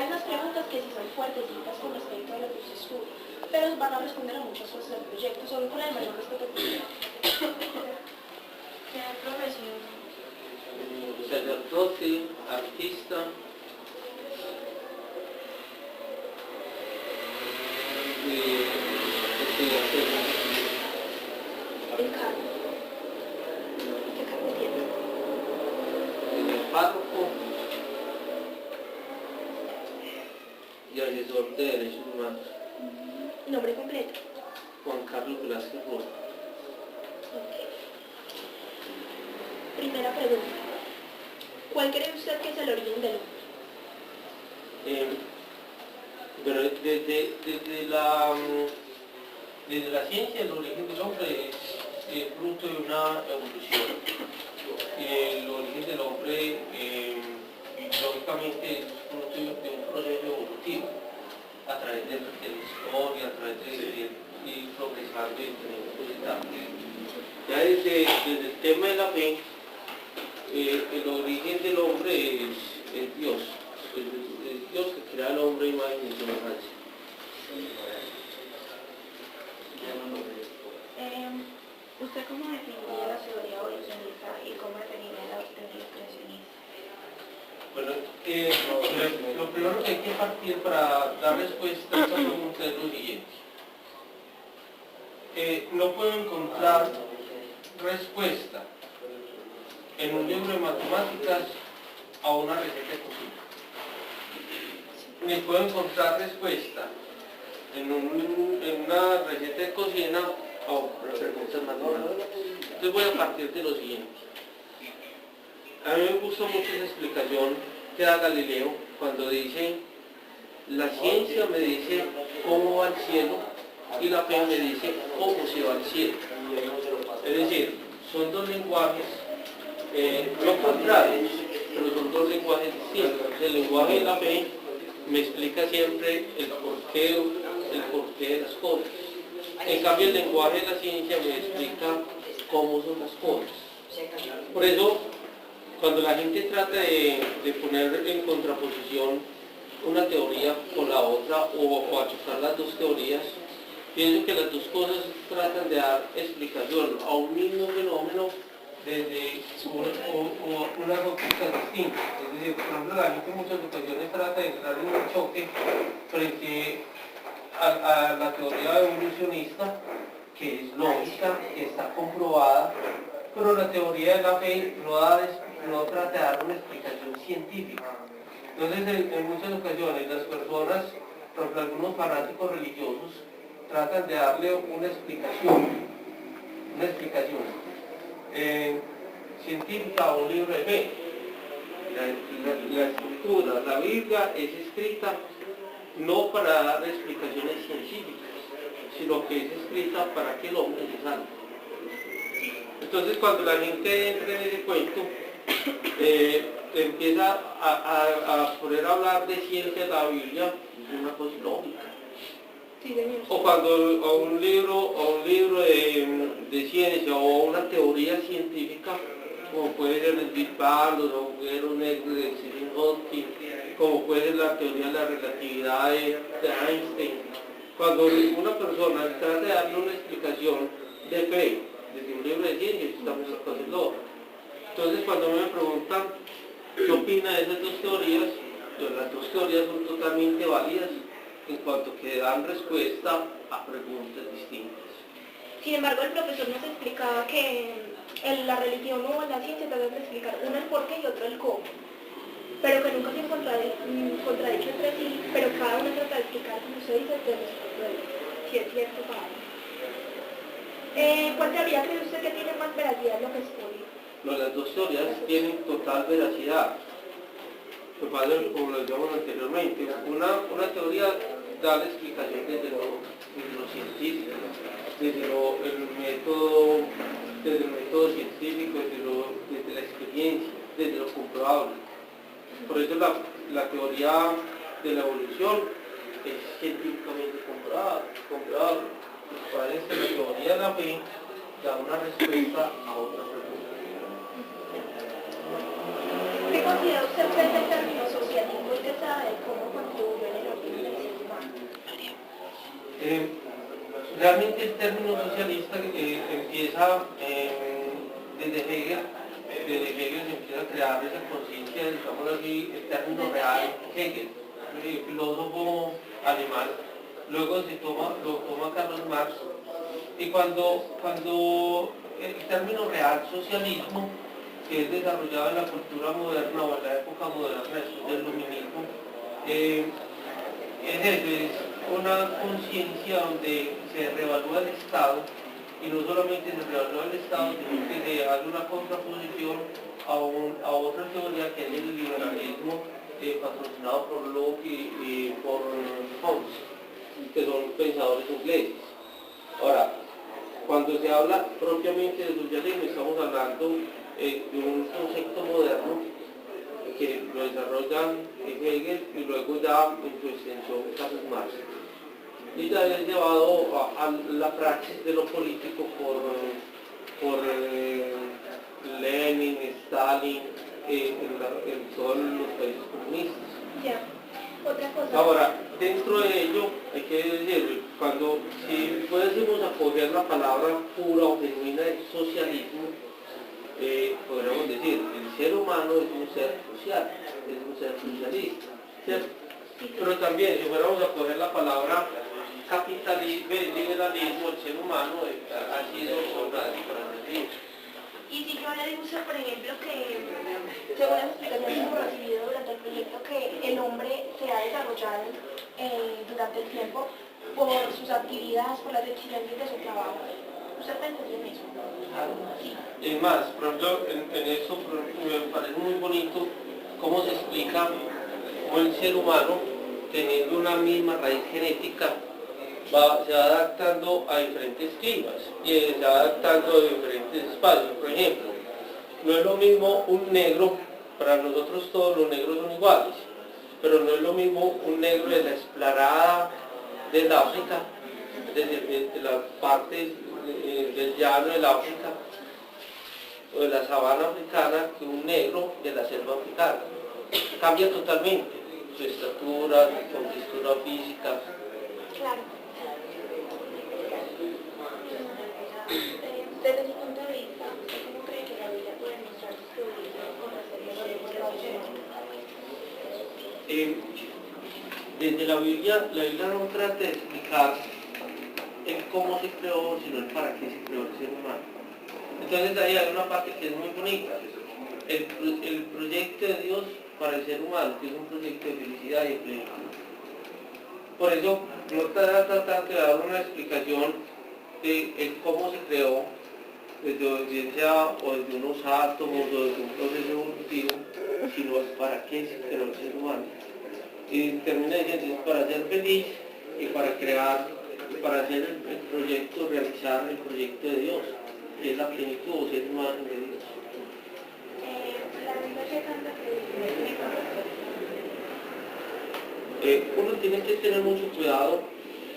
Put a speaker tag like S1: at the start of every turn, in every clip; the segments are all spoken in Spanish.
S1: hay unas preguntas que sí son fuertecitas con respecto a lo que usted estudia, pero van a responder a muchas cosas del proyecto, solo con el mayor respeto posible.
S2: ¿Qué profesión?
S3: Sacerdote, artista,
S1: El cargo. ¿Qué cargo tiene?
S3: párroco y asesor de derechos humanos.
S1: Nombre completo.
S3: Juan Carlos Velázquez Roa.
S1: Ok. Primera pregunta. ¿Cuál cree usted que es el origen del hombre?
S3: Pero desde la ciencia el origen del hombre es fruto de una evolución. El origen del hombre lógicamente es fruto de un proceso evolutivo a través de la historia, a través de ir progresando y teniendo etapas. Ya desde el tema de la fe, el origen del hombre es Dios. Es Dios que crea al hombre imagen y semejanza.
S2: ¿Usted cómo definiría la teoría evolucionista y cómo definiría la teoría creacionista?
S3: Bueno, lo primero que hay que partir para dar respuesta a esta pregunta es lo siguiente. No puedo encontrar respuesta en un libro de matemáticas a una receta de cocina. Ni puedo encontrar respuesta en una receta de cocina a preguntas matemáticas. Entonces voy a partir de lo siguiente. A mí me gusta mucho esa explicación que da Galileo cuando dice: la ciencia me dice cómo va el cielo y la fe me dice cómo se va al cielo. Es decir, son dos lenguajes no contrarios, pero son dos lenguajes distintos. El lenguaje de la fe me explica siempre el porqué de las cosas. En cambio, el lenguaje de la ciencia me explica cómo son las cosas. Por eso, cuando la gente trata de poner en contraposición una teoría con la otra o a chocar las dos teorías, pienso que las dos cosas tratan de dar explicación a un mismo fenómeno desde unas ópticas distintas. Es decir, por ejemplo, la gente en muchas ocasiones trata de entrar en un choque frente a la teoría evolucionista, que es lógica, que está comprobada, pero la teoría de la fe no trata de dar una explicación científica. Entonces, en muchas ocasiones las personas, por ejemplo, algunos fanáticos religiosos, tratan de darle una explicación científica a un libro de fe. La escritura, la Biblia es escrita no para dar explicaciones científicas, sino que es escrita para que el hombre se salve. Entonces, cuando la gente entra en ese cuento, empieza a poder hablar de ciencia de la Biblia, es una cosa lógica.
S1: Sí, señor.
S3: O cuando a un libro de ciencia o una teoría científica, como puede ser el Big Bang, los agujeros negros de Stephen Hawking, como puede ser la teoría de la relatividad de Einstein. Cuando una persona trata de darle una explicación de fe desde un libro de ciencia, estamos haciendo. Entonces, cuando me preguntan qué opina de esas dos teorías, pues las dos teorías son totalmente válidas en cuanto que dan respuesta a preguntas distintas.
S1: Sin embargo, el profesor nos explicaba que en la religión o en la ciencia tratan de explicar uno el por qué y otro el cómo, pero que nunca se han contradicho entre sí, pero cada uno trata de explicar, como usted dice, desde su punto de vista, si es cierto para él. ¿Cuál teoría cree usted que tiene más veracidad en lo que exponía?
S3: No, las dos teorías tienen total veracidad. Lo que pasa es, como lo decíamos anteriormente, una teoría da la explicación desde lo científico, desde el método científico, desde la experiencia, desde lo comprobable. Por eso la teoría de la evolución es científicamente comprobable. Parece que la teoría de la fe da una respuesta a otra pregunta.
S1: ¿Qué considera usted que es el término socialismo y que sabe cómo contribuyó en el orden del ser humano?
S3: Realmente el término socialista empieza desde Hegel. Desde Hegel se empieza a crear esa conciencia, digamos así, el término real Hegel, filósofo alemán. Luego lo toma Carlos Marx. Y cuando el término real socialismo, que es desarrollado en la cultura moderna o en la época moderna después del luminismo, es una conciencia donde se revalúa el Estado, y no solamente se revalúa el Estado, sino que se hace una contraposición a otra teoría que es el liberalismo, patrocinado por Locke y por Hobbes, que son pensadores ingleses. Ahora, cuando se habla propiamente de socialismo, estamos hablando de un concepto moderno que lo desarrollan Hegel y luego ya en su extensión Carlos Marx. Y ya es llevado a la praxis de lo político por Lenin, Stalin, en todos los países comunistas.
S1: Ya. Otra cosa.
S3: Ahora, dentro de ello, hay que decir, si pudiésemos acoger la palabra pura o genuina de socialismo, podríamos decir, el ser humano es un ser social, es un ser socialista, ¿cierto? Pero también, si fuéramos a coger la palabra capitalismo, liberalismo, el ser humano ha sido soldado para decir.
S1: Y si yo le digo a usted, por ejemplo, que según las explicaciones que hemos recibido durante el proyecto, que el hombre se ha desarrollado durante el tiempo por sus actividades, por las exigencias de su trabajo, ¿usted pensaría en eso? Sí.
S3: Es más, por ejemplo, en esto me parece muy bonito cómo se explica cómo el ser humano, teniendo una misma raíz genética, se va adaptando a diferentes climas y se va adaptando a diferentes espacios. Por ejemplo, no es lo mismo un negro, para nosotros todos los negros son iguales, pero no es lo mismo un negro de la explanada del África, de las partes del llano del África o de la sabana africana, que un negro de la selva africana. Cambia totalmente su estatura, su contextura física.
S1: Claro. Desde su punto de vista, ¿usted cómo cree que la Biblia puede mostrar sus teorías con respecto a lo que
S3: Desde la Biblia no trata de explicar el cómo se creó, sino el para qué se creó el ser humano. Entonces ahí hay una parte que es muy bonita, el proyecto de Dios para el ser humano, que es un proyecto de felicidad y de plenitud. Por eso no trata de dar una explicación de cómo se creó, desde o desde unos átomos o desde un proceso evolutivo, sino para qué se creó el ser humano. Y termina diciendo, es para ser feliz y para crear, para hacer el proyecto, realizar el proyecto de Dios, que es la plenitud o ser humano de Dios.
S1: la Biblia que tanta credibilidad.
S3: Uno tiene que tener mucho cuidado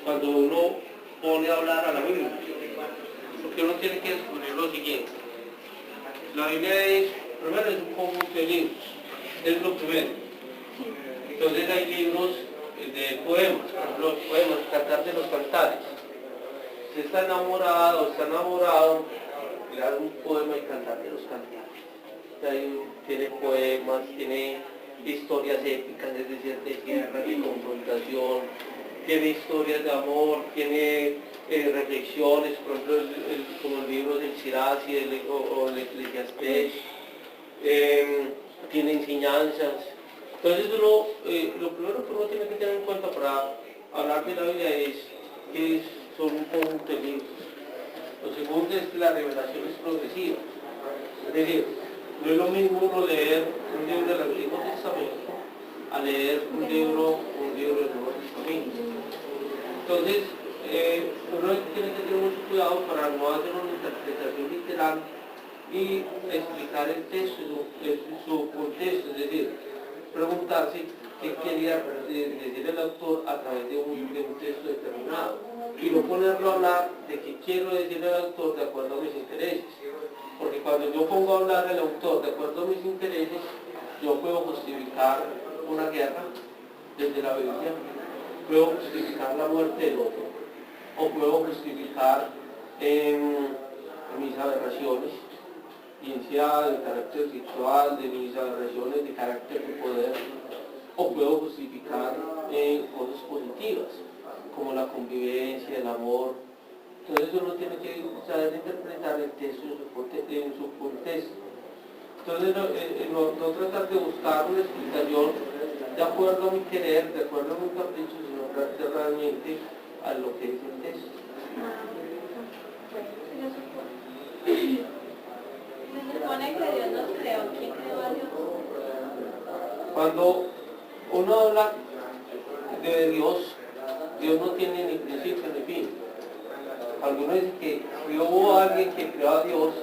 S3: cuando uno pone a hablar a la Biblia, porque uno tiene que descubrir lo siguiente. La Biblia primero es un conjunto de libros, es lo primero. Entonces hay libros de poemas, por ejemplo, los poemas, Cantar de los Cantares. Si está enamorado, le da un poema y Cantar de los Cantares. Ahí tiene poemas, tiene historias épicas, es decir, de guerra, de confrontación, tiene historias de amor, tiene reflexiones, por ejemplo, como el libro del Sirach o el Eclesiastés, tiene enseñanzas. Entonces lo primero que uno tiene que tener en cuenta para hablar de la Biblia es que son un conjunto de libros. Lo segundo es que la revelación es progresiva. Es decir, no es lo mismo uno leer un libro del Antiguo Testamento a leer un libro del Nuevo Testamento. Entonces, uno tiene que tener mucho cuidado para no hacer una interpretación literal y explicar el texto en su contexto, es decir, preguntarse qué quería decir el autor a través de un texto determinado y no ponerlo a hablar de qué quiero decir el autor de acuerdo a mis intereses, porque cuando yo pongo a hablar al autor de acuerdo a mis intereses, yo puedo justificar una guerra desde la Biblia, puedo justificar la muerte del otro, o puedo justificar mis aberraciones, bien sea de carácter sexual, de mis aberraciones de carácter de poder, o puedo justificar cosas positivas, como la convivencia, el amor. Entonces uno tiene que saber interpretar el texto en su contexto. Entonces no tratar de buscar una explicación de acuerdo a mi querer, de acuerdo a mi capricho, sino realmente a lo que dice el texto.
S2: Se supone que Dios nos creó. ¿Quién creó a Dios?
S3: Cuando uno habla de Dios, Dios no tiene ni principio ni fin. Cuando uno dice que hubo alguien que creó a Dios,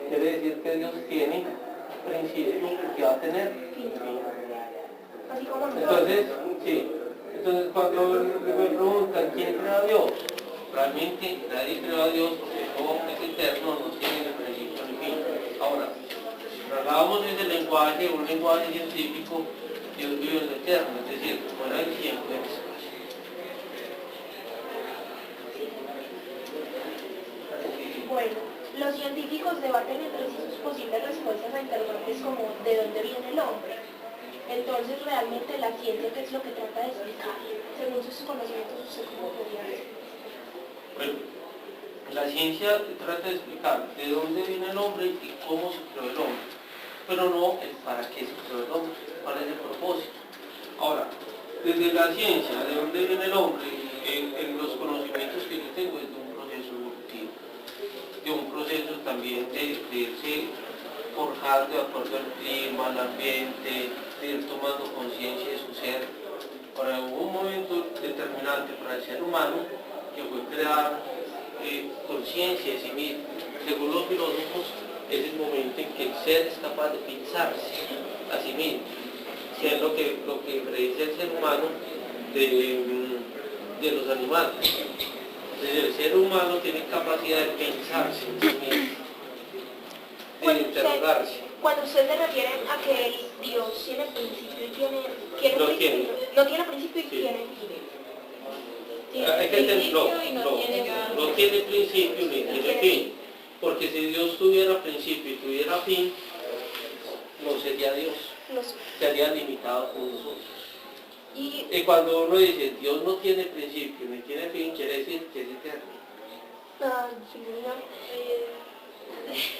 S3: quiere decir que Dios tiene principio que va a tener fin.
S1: Así como
S3: Entonces, sí. Entonces cuando me preguntan quién creó a Dios, realmente nadie creó a Dios porque todo es eterno, no tiene ni principio ni fin. Ahora, trasladamos ese lenguaje, un lenguaje científico, Dios vive en lo eterno, es decir, fuera del tiempo y del espacio.
S1: Bueno, los científicos debaten entre sí sus posibles respuestas a interrogantes como ¿de dónde viene el hombre? Entonces, realmente la ciencia, ¿qué es lo que trata de explicar? Según sus conocimientos, ¿usted cómo podría decir?
S3: Bueno, la ciencia trata de explicar de dónde viene el hombre y cómo se creó el hombre, pero no el para qué se creó el hombre, cuál es el propósito. Ahora, desde la ciencia, de dónde viene el hombre, en los conocimientos que yo tengo es de un proceso evolutivo, de un proceso también de irse forjar de acuerdo al clima, al ambiente, de ir tomando conciencia de su ser. Ahora, hubo un momento determinante para el ser humano que fue crear conciencia de sí mismo. Según los filósofos, es el momento en que el ser es capaz de pensarse a sí mismo, que es lo que predice el ser humano de los animales. Entonces, el ser humano tiene capacidad de pensarse en sí mismo, de interrogarse.
S1: Cuando usted se refiere a que el Dios tiene principio y tiene
S3: No
S1: principio,
S3: tiene.
S1: no tiene principio y
S3: Sí.
S1: tiene fin.
S3: Hay que entenderlo, no tiene principio ni tiene fin, porque si Dios tuviera principio y tuviera fin, no sería Dios, sería limitado por nosotros. Y cuando uno dice Dios no tiene principio ni tiene fin, quiere decir que es eterno.
S1: Sí,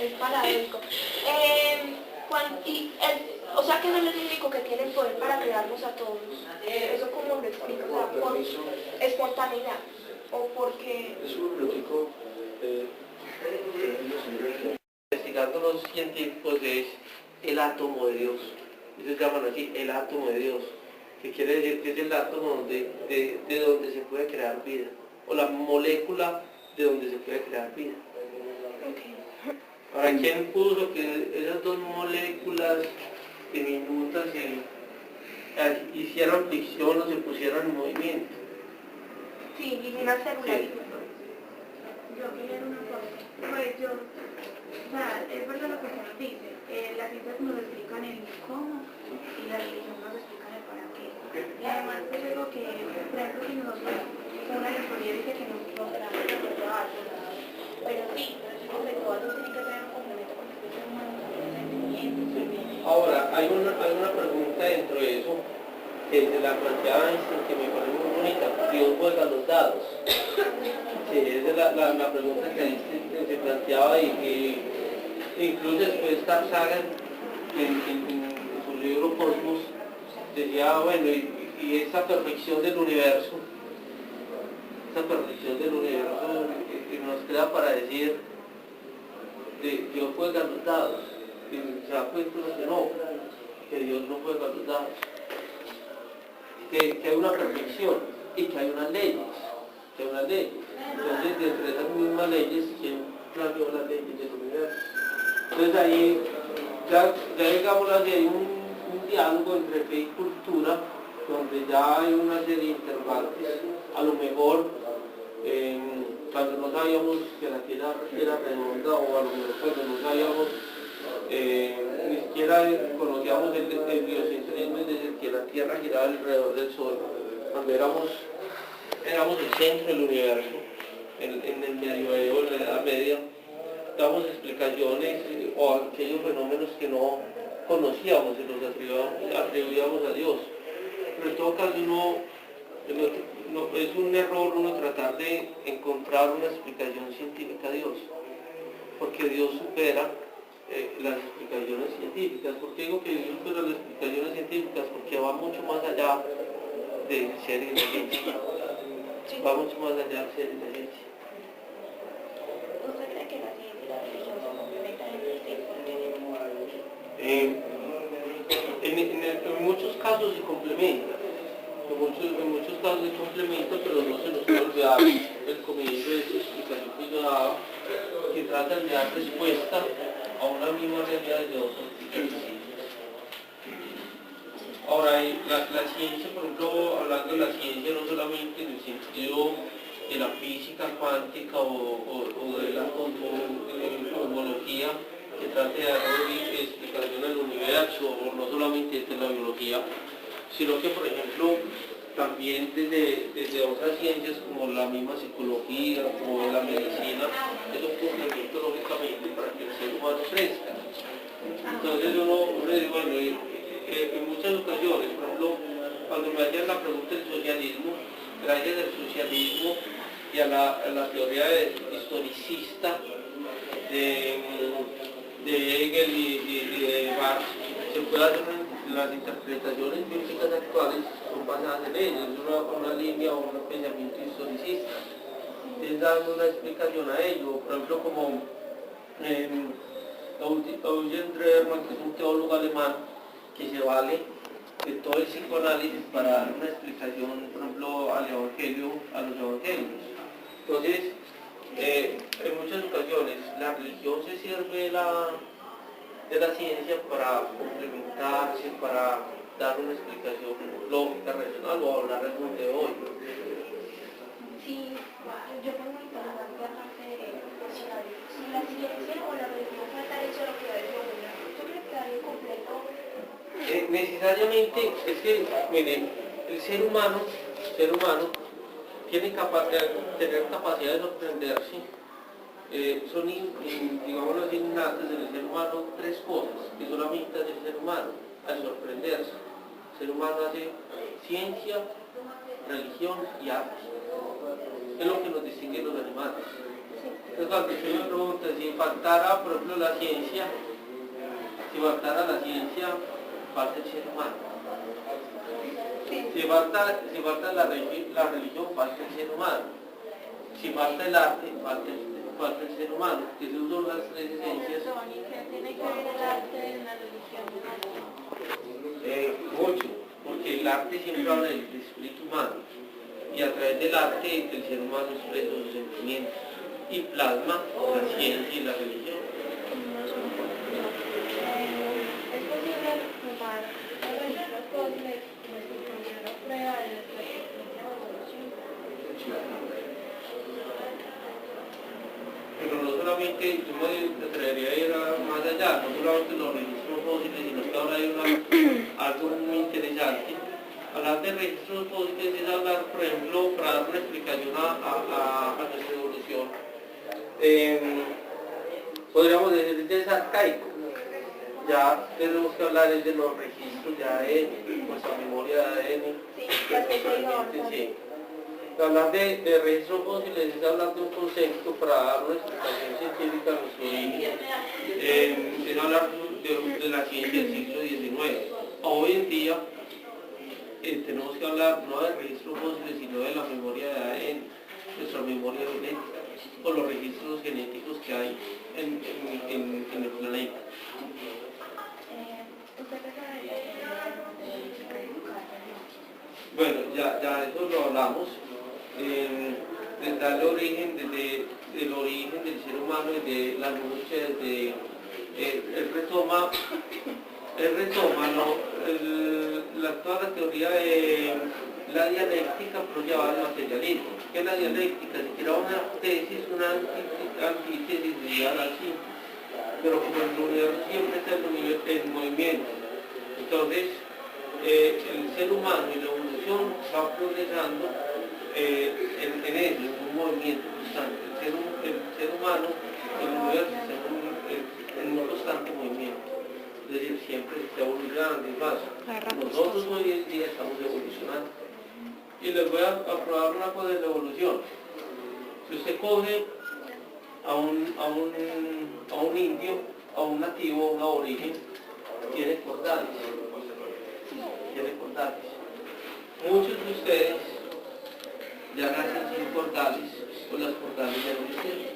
S1: es paradójico. O sea que no es el único que tiene el poder para crearnos a todos. Eso como lo explica, o sea, por espontaneidad o porque...
S4: Es un platico
S3: Investigando los científicos es el átomo de Dios. Ellos llaman así el átomo de Dios, que quiere decir que es el átomo de donde se puede crear vida, o la molécula de donde se puede crear vida. Ahora, ¿quién puso que esas dos moléculas diminutas hicieran fricción o se pusieran en movimiento?
S1: Sí, y una célula.
S3: Sí.
S2: Yo quería una cosa. Pues yo, o sea, es verdad lo que se nos dice. Las ciencias nos explican el cómo y la religión nos explican el para qué. Y además yo digo que, por ejemplo, si nosotros, una teoría dice que nosotros éramos de acuerdo a algo, pero sí, yo digo que todo eso tiene que tener un complemento con el ser humano, con el sentimiento.
S3: Ahora, hay una pregunta dentro de eso, que se la planteaba Einstein, que me parece muy bonita. Dios juega los dados. Sí, esa es la pregunta que Einstein se planteaba y que incluso después Carl Sagan en su libro Cosmos decía, bueno, y esa perfección del universo nos queda para decir de Dios juega los dados, y se da cuenta que Dios no juega los dados, que hay una perfección y que hay unas leyes, entonces entre esas mismas leyes, ¿quién cambió las leyes del universo? Entonces ahí, ya digamos así, hay un diálogo entre fe y cultura, donde ya hay una serie de interrogantes, a lo mejor cuando no sabíamos que la Tierra era redonda, o a lo mejor cuando no sabíamos ni siquiera conocíamos el biocentrismo, es decir, que la Tierra giraba alrededor del Sol. Cuando éramos el centro del universo, en el medioevo, en la Edad Media, damos explicaciones o aquellos fenómenos que no conocíamos y los atribuíamos a Dios. Pero en todo caso es un error uno tratar de encontrar una explicación científica a Dios, porque Dios supera las explicaciones científicas. ¿Por qué digo que Dios supera las explicaciones científicas? Porque va mucho más allá del ser inteligencia. Va mucho más allá del ser inteligencia.
S1: ¿Usted cree que la ciencia y la religión se complementan entre sí?
S3: En muchos casos se complementa. En muchos casos se complementa, pero no se nos puede olvidar el comienzo de esta explicación que yo daba, que trata de dar respuesta a una misma realidad de dos perspectivas. Ahora, la ciencia, por ejemplo, hablando de la ciencia, no solamente en el sentido de la física cuántica o de la cosmología, que trate de dar explicación al universo, o no solamente desde la biología, sino que, por ejemplo, también desde otras ciencias como la misma psicología o la medicina, es un complemento lógicamente para que el ser humano crezca. Entonces uno dice, bueno, en muchas ocasiones, por ejemplo, cuando me hacían la pregunta del socialismo, gracias al socialismo y a la teoría historicista de Hegel y de Marx, se puede hacer las interpretaciones bíblicas actuales son basadas en ellos, es una línea o un pensamiento historicista. Entonces dan una explicación a ello, por ejemplo, como Eugen Drehermann, que es un teólogo alemán, que se vale de todo el psicoanálisis para dar una explicación, por ejemplo, a los evangelios. Entonces, en muchas ocasiones la religión se sirve de la ciencia para complementarse, para dar una explicación lógica, racional o hablar del mundo de hoy.
S1: Sí, yo pongo un interrogante aparte de si la ciencia o la religión falta eso lo que es una. ¿Tú crees que hay un completo?
S3: Necesariamente, es que, miren, el ser humano tiene tener capacidad de sorprenderse. Son, digámoslo así, innatas en el ser humano tres cosas que son la mitad del ser humano, al sorprenderse. El ser humano hace ciencia, religión y arte. Es lo que nos distingue de los animales. Entonces cuando usted me pregunta si faltara, por ejemplo, la ciencia, falta el ser humano. Si falta la religión, falta el ser humano. Si falta el arte, falta el ser humano. Que esas son las tres esencias.
S2: ¿Qué tiene que ver el arte en la religión?
S3: Mucho, porque el arte siempre habla del espíritu humano. Y a través del arte el ser humano expresa sus sentimientos y plasma la ciencia y la religión.
S1: ¿Es posible tomar los registros fósiles como una prueba de nuestra existencia o evolución?
S3: Pero no solamente, yo me atrevería a ir más allá, no solamente los registros fósiles, sino que ahora hay algo muy interesante. Hablar de registros fósiles es hablar, por ejemplo, para dar una explicación a nuestra evolución. Podríamos decir que es arcaico. Ya tenemos que hablar de los registros de ADN, nuestra memoria de ADN. Sí. Hablar de registros fósiles es hablar de un concepto para dar una explicación científica a nuestro origen. Es hablar de la ciencia del siglo XIX. Hoy en día tenemos que hablar no de registros fósiles, sino de la memoria de ADN, nuestra memoria genética, o los registros genéticos que hay en el planeta. Bueno, ya eso lo hablamos. De darle origen, desde el origen del ser humano, desde la lucha, desde él retoma toda la teoría de la dialéctica, pero llevada al materialismo. ¿Qué es la dialéctica? Si quiera una tesis, una antítesis, diría así. pero como el universo siempre está en movimiento. Entonces, el ser humano y la evolución va progresando en eso, en un movimiento constante. El ser humano, el universo está en un constante movimiento. Es decir, siempre se está evolucionando y más. Nosotros hoy en día estamos evolucionando. Y les voy a probar una cosa de la evolución. Si usted coge a un indio, a un nativo, a un aborigen, tiene cordales. Muchos de ustedes ya nacen sin cordales, o las cordales ya no les tienen,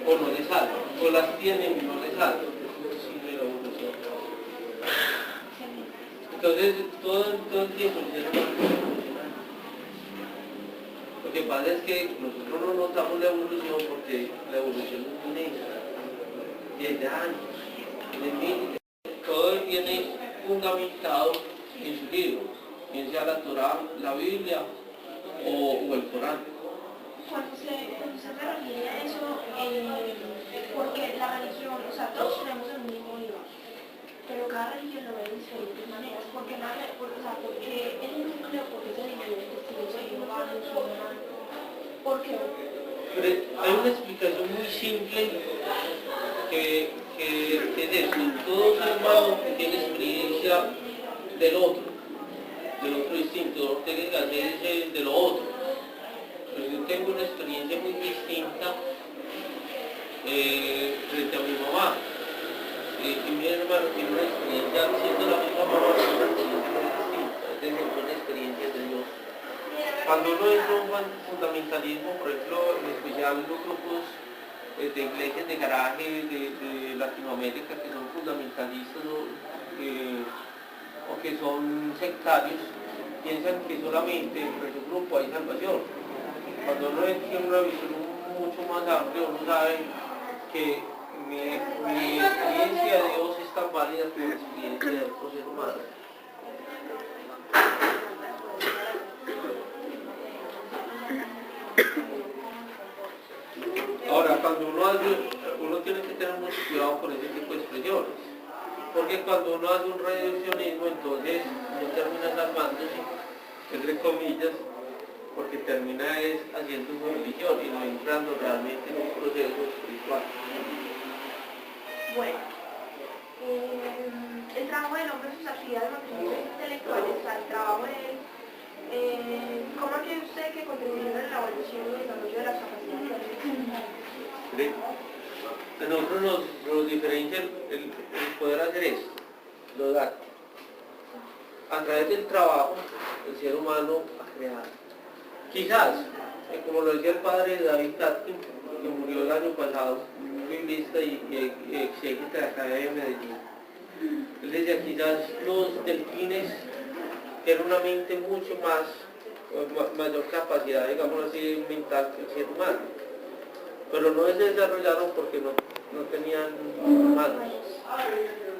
S3: o no les salen, o las tienen y no les salen. Eso es signo de la evolución. Entonces, todo el tiempo el ser humano está evolucionando. Lo que pasa es que nosotros no notamos la evolución porque la evolución es muy lenta. 10 años, 10.000, todo viene fundamentado en su libro, bien sea la Torá, la Biblia o el Corán.
S2: Cuando se refiere a eso, porque la religión, o sea, todos creemos en un mismo Dios, pero cada religión lo ve de diferentes maneras. ¿Por qué el núcleo, por qué se divide en testigos de Jehová, musulmán? ¿Por qué?
S3: Pero hay una explicación muy simple que es esto: todo ser humano tiene experiencia del otro distinto, tiene que hacer de lo otro. Pero yo tengo una experiencia muy distinta frente a mi mamá. Y mi hermano tiene una experiencia, siendo la misma mamá, tiene una experiencia muy distinta. Es decir, una experiencia de Dios. Cuando uno entra en un fundamentalismo, por ejemplo, en especial los grupos de iglesias de garaje de Latinoamérica que son fundamentalistas o que son sectarios, piensan que solamente entre su grupo hay salvación. Cuando uno tiene una visión mucho más amplia, uno sabe que mi experiencia de Dios es tan válida como la experiencia de otro ser humano. Ahora, cuando uno tiene que tener mucho cuidado con ese tipo de expresiones, porque cuando uno hace un reduccionismo, entonces no termina salvándose, entre comillas, porque termina haciendo una religión y no entrando realmente en un proceso espiritual.
S2: Bueno, el trabajo del hombre en sus actividades materiales e intelectuales, o sea, el trabajo de ¿cómo cree usted que contribuye a la evolución y el desarrollo de las capacidades?
S3: A nosotros nos diferencia el poder hacer esto, los datos. A través del trabajo, el ser humano ha creado. Quizás, como lo decía el padre David Tatkin, que murió el año pasado, un biblista y exégeta de acá de Medellín, él decía: quizás los delfines tienen una mente mucho mayor capacidad, digamos así, mental que el ser humano, pero no se desarrollaron porque no tenían manos.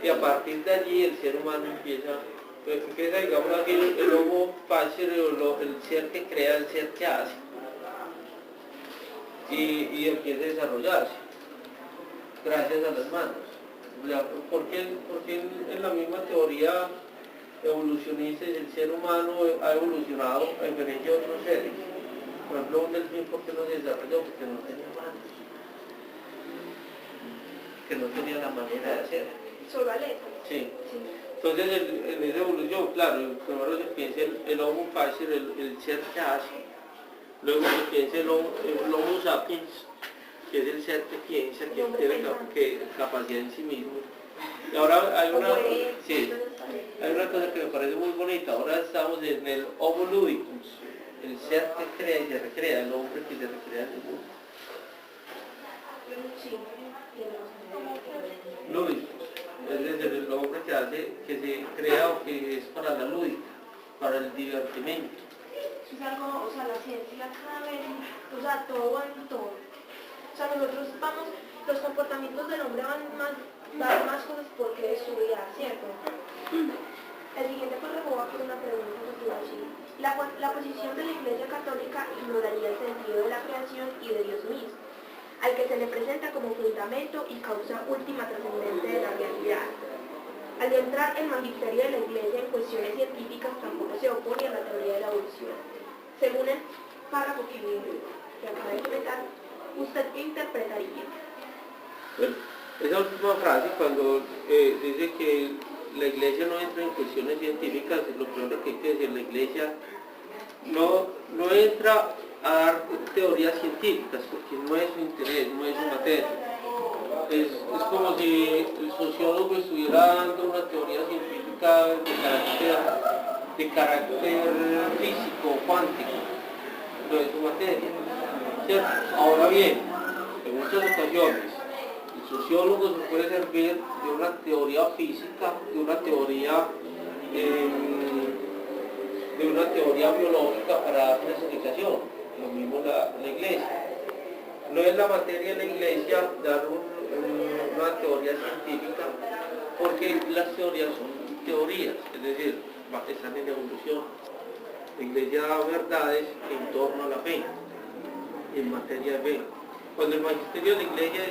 S3: Y a partir de allí el ser humano empieza, digamos aquí, el homo faciens, el ser que crea, el ser que hace, y empieza a desarrollarse gracias a las manos. Porque en la misma teoría evolucionista el ser humano ha evolucionado a diferencia de otros seres? Por ejemplo, un delfín, ¿por qué no se desarrolló? Porque no tenía manos, que no tenía la manera de hacer.
S2: Solo aletas.
S3: Sí. Entonces, en esa evolución, claro, primero se piensa el homo faciens, el ser que hace, luego se piensa el homo sapiens, que es el ser que piensa, que tiene capacidad en sí mismo. Y ahora hay una cosa que me parece muy bonita. Ahora estamos en el homo ludicus, el ser que crea y se recrea, el hombre que se recrea en el mundo. Ludicus, es decir, el hombre que se crea o que es para la lúdica, para el divertimento.
S2: Es algo, o sea, la ciencia cada vez, o sea, todo va en todo. O sea, nosotros los comportamientos del hombre van más cosas por qué estudiar, ¿cierto? El siguiente párrafo va por una pregunta así. La posición de la Iglesia Católica ignoraría el sentido de la creación y de Dios mismo. A
S1: al que se le presenta como fundamento y causa última trascendente de la realidad. Al no entrar el magisterio de la Iglesia en cuestiones científicas, tampoco se opone a la teoría de la evolución. Según el párrafo que acaba de comentar, ¿usted qué interpretaría?
S3: Bueno, esa última frase, cuando dice que la Iglesia no entra en cuestiones científicas, lo primero que hay que decir, la Iglesia no entra a dar teorías científicas, porque no es su interés, no es su materia. Es como si el sociólogo estuviera dando una teoría científica de carácter físico, cuántico, no es su materia, ¿cierto? Ahora bien, en muchas ocasiones, el sociólogo se puede servir de una teoría física, de una teoría biológica para dar una explicación. Lo mismo la Iglesia. No es la materia de la Iglesia dar una teoría científica, porque las teorías son teorías, es decir, están en evolución. La Iglesia da verdades en torno a la fe, en materia de fe. Cuando el magisterio de la Iglesia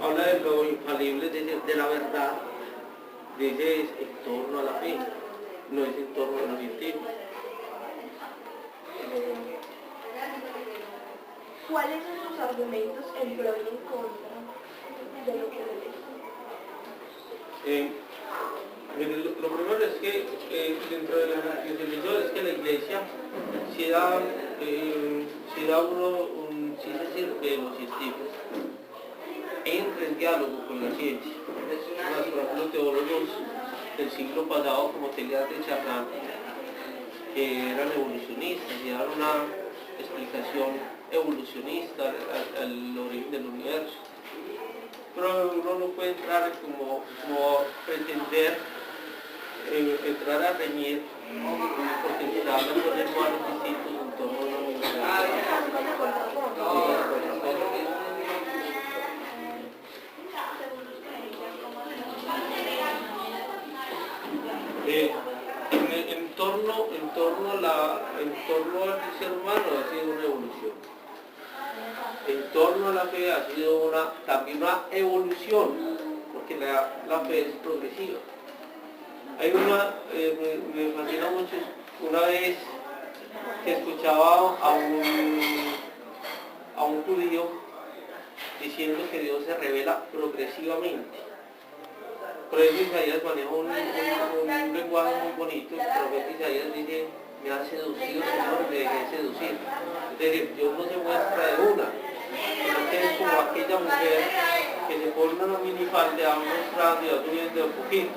S3: habla de lo infalible, de la verdad, dice es en torno a la fe, no es en torno a lo científico.
S1: ¿Cuáles son sus argumentos en pro y en contra de lo que le
S3: Lo primero es que dentro de la definición es que la Iglesia sí da sí se sirve de los científicos, entra en diálogo con la ciencia. Por ejemplo, los teólogos del siglo pasado, como Teilhard de Chardin, que eran evolucionistas y daban una explicación evolucionista al origen del universo. Pero uno no puede entrar como pretender entrar a reñir, porque se hablan con hermanos distintos en torno a una unidad. En torno al ser humano ha sido una evolución. En torno a la fe ha sido también una evolución, porque la fe es progresiva. Hay me fascina mucho, una vez que escuchaba a un judío diciendo que Dios se revela progresivamente. Por eso Isaías maneja un lenguaje muy bonito. El profeta Isaías dice: me ha seducido, Señor, me dejé seducir. Es decir, Dios no se muestra de una, sino que es como aquella mujer que se pone una minifalda mostrando y va subiendo a poquito,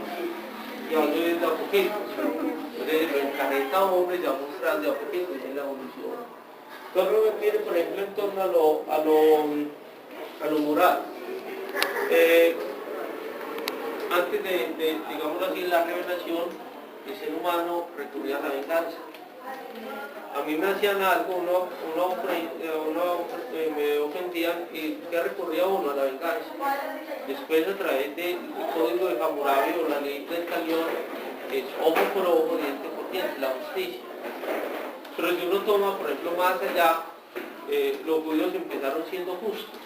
S3: y va subiendo a poquito. Entonces lo encareta a uno y va mostrando a poquito, esa es la evolución. Luego viene, por ejemplo, en torno a lo moral. Antes de, digamos así, la revelación, el ser humano recurría a la venganza. A mí me hacían algo, me ofendían, y ¿qué recurría uno? A la venganza. Después, a través del código de Hammurabi o la ley del Talión, es ojo por ojo, diente por diente, la justicia. Pero si uno toma, por ejemplo, más allá, los judíos empezaron siendo justos.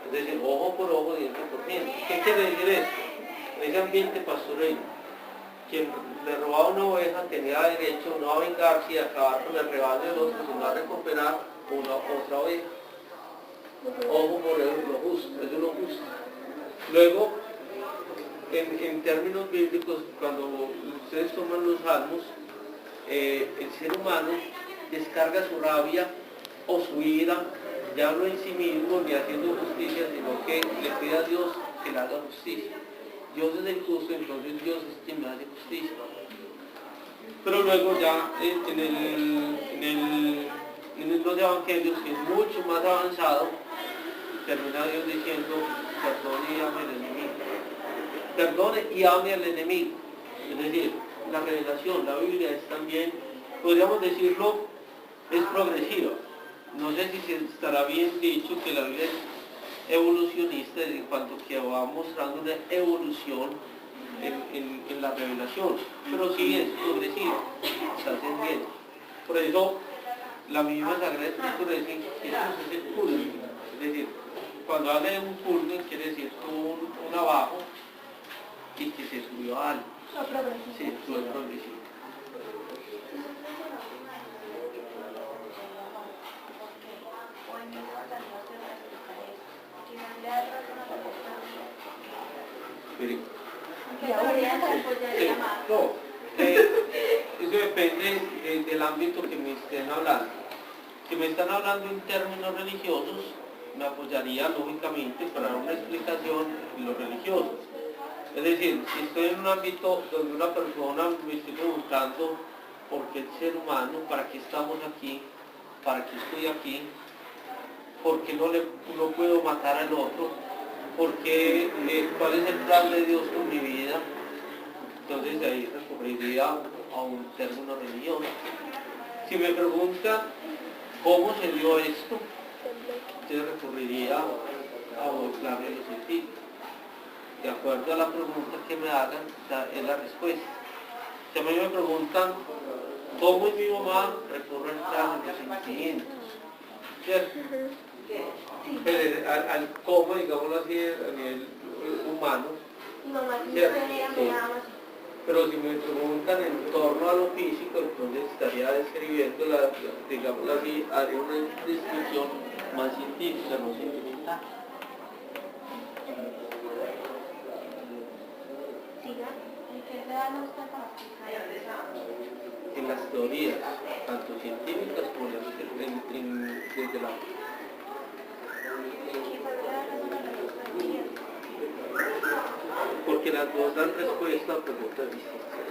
S3: Es decir, ojo por ojo, diente por diente. ¿Qué quiere decir esto? En ese ambiente pastoril, quien le robaba una oveja tenía derecho no a vengarse y a acabar con el rebaño del otro, sino a recuperar otra oveja. Ojo por lo justo, eso es lo justo. Luego, en términos bíblicos, cuando ustedes toman los salmos, el ser humano descarga su rabia o su ira, ya no en sí mismo ni haciendo justicia, sino que le pide a Dios que le haga justicia. Dios es el justo, entonces Dios es quien me hace justicia. Pero luego ya en los evangelios, que es mucho más avanzado, termina Dios diciendo: perdone y ame al enemigo. Perdone y ame al enemigo. Es decir, la revelación, la Biblia es también, podríamos decirlo, es progresiva. No sé si estará bien dicho que la Biblia es evolucionista en cuanto que va mostrando una evolución en la revelación, pero sí es progresiva, está ascendiendo. Por eso la misma Sagrada Escritura dice que Jesús es el puro, Es decir, cuando habla de un culmen quiere decir un abajo y que se subió a algo.
S1: No, progresivo.
S3: Sí, sube progresivo.
S2: O en esa alternativa se va a explicar eso. Quizás le da razón a la persona.
S3: Pero,
S2: ¿Qué teoría se apoyaría más?
S3: no, eso depende del ámbito que me estén hablando. Si me están hablando en términos religiosos, me apoyaría lógicamente para dar una explicación en lo religioso. Es decir, si estoy en un ámbito donde una persona me esté preguntando por qué el ser humano, para qué estamos aquí, para qué estoy aquí, por qué no puedo matar al otro, por qué, cuál es el plan de Dios con mi vida, entonces de ahí recurriría a un término religioso. Si me preguntan cómo se dio esto, entonces recurriría a un plan de lo científico. De acuerdo a la pregunta que me hagan, es la respuesta. Si a mí me preguntan cómo es mi mamá, recurro al plan de los sentimientos. ¿Cierto? Pero al cómo, digámoslo así, a nivel humano,
S1: No más
S3: ¿cierto?
S1: genera,
S3: Sí.
S1: me ama.
S3: Pero si me preguntan en torno a lo físico, entonces estaría describiendo, digámoslo así, haría una descripción más científica, no sentimental.
S2: Siga. ¿En qué se da usted para explicar eso?
S3: En las teorías, tanto científicas como desde la...
S2: Quizás le da razón a la persona.
S3: Porque las dos dan respuesta a preguntas distintas.